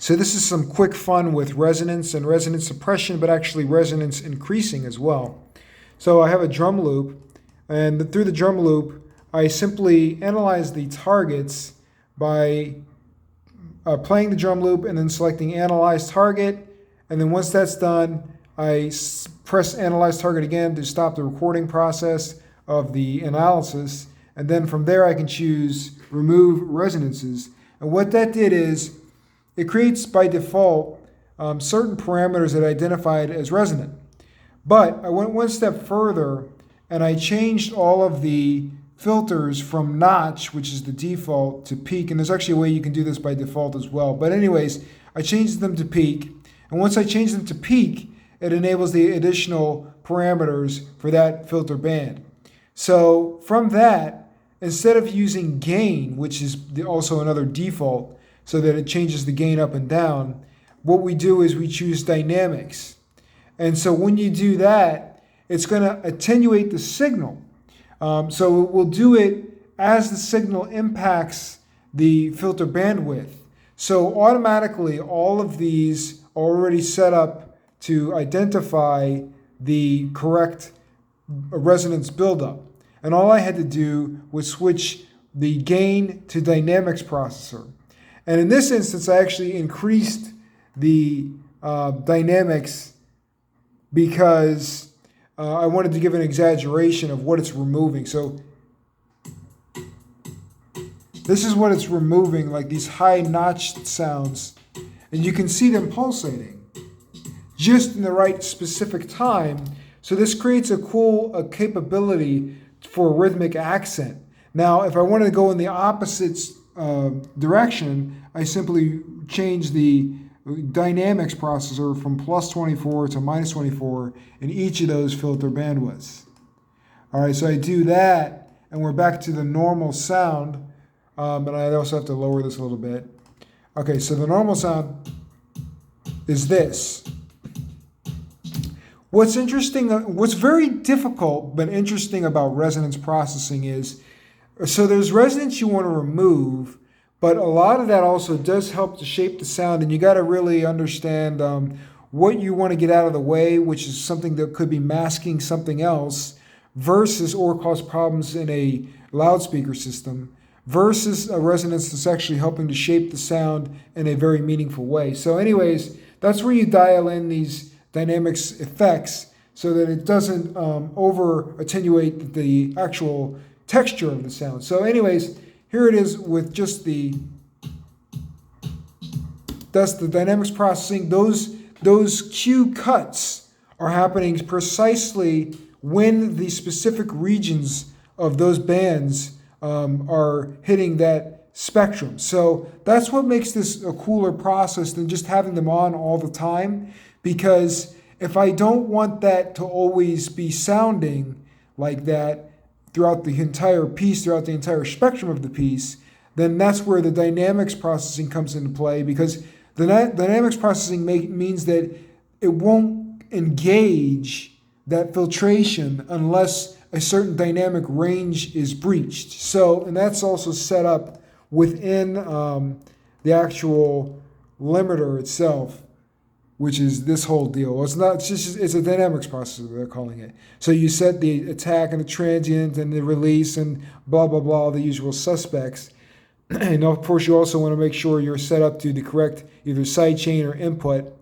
So this is some quick fun with resonance and resonance suppression, but actually resonance increasing as well. So I have a drum loop, and through the drum loop, I simply analyze the targets by playing the drum loop and then selecting Analyze Target. And then once that's done, I press Analyze Target again to stop the recording process of the analysis. And then from there, I can choose Remove Resonances. And what that did is, it creates by default certain parameters that I identified as resonant. But I went one step further and I changed all of the filters from notch, which is the default, to peak. And there's actually a way you can do this by default as well. But anyways, I changed them to peak. And once I change them to peak, it enables the additional parameters for that filter band. So from that, instead of using gain, which is also another default, so that it changes the gain up and down, what we do is we choose dynamics. And so when you do that, it's going to attenuate the signal. So it will do it as the signal impacts the filter bandwidth. So automatically, all of these are already set up to identify the correct resonance buildup. And all I had to do was switch the gain to dynamics processor. And in this instance, I actually increased the dynamics because I wanted to give an exaggeration of what it's removing. So this is what it's removing, like these high notched sounds. And you can see them pulsating just in the right specific time. So this creates a cool capability for rhythmic accent. Now, if I wanted to go in the opposite direction, I simply change the dynamics processor from plus 24 to minus 24 in each of those filter bandwidths. All right, so I do that, and we're back to the normal sound, but I also have to lower this a little bit. Okay, so the normal sound is this. What's interesting, what's very difficult but interesting about resonance processing is, so there's resonance you want to remove, but a lot of that also does help to shape the sound, and you got to really understand what you want to get out of the way, which is something that could be masking something else, versus or cause problems in a loudspeaker system, versus a resonance that's actually helping to shape the sound in a very meaningful way. So anyways, that's where you dial in these dynamics effects so that it doesn't over attenuate the actual texture of the sound. So anyways, here it is with just that's the dynamics processing. Those cue cuts are happening precisely when the specific regions of those bands are hitting that spectrum. So that's what makes this a cooler process than just having them on all the time, because if I don't want that to always be sounding like that throughout the entire piece, throughout the entire spectrum of the piece, then that's where the dynamics processing comes into play, because the dynamics processing means that it won't engage that filtration unless a certain dynamic range is breached. So, and that's also set up within the actual limiter itself, which is this whole deal. It's a dynamics processor, they're calling it. So you set the attack and the transient and the release and blah, blah, blah, the usual suspects. And of course, you also want to make sure you're set up to the correct either sidechain or input.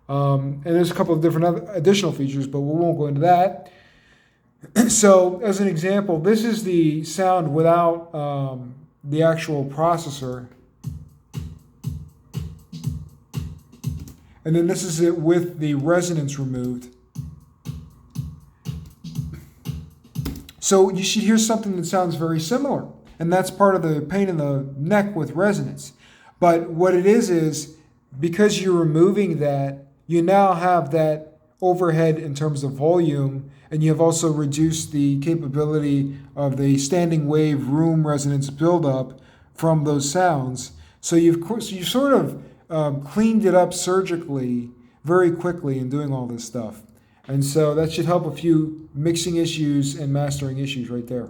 And there's a couple of different additional features, but we won't go into that. So as an example, this is the sound without the actual processor. And then this is it with the resonance removed. So you should hear something that sounds very similar. And that's part of the pain in the neck with resonance. But what it is because you're removing that, you now have that overhead in terms of volume, and you have also reduced the capability of the standing wave room resonance buildup from those sounds. So you've sort of cleaned it up surgically very quickly in doing all this stuff. And so that should help a few mixing issues and mastering issues right there.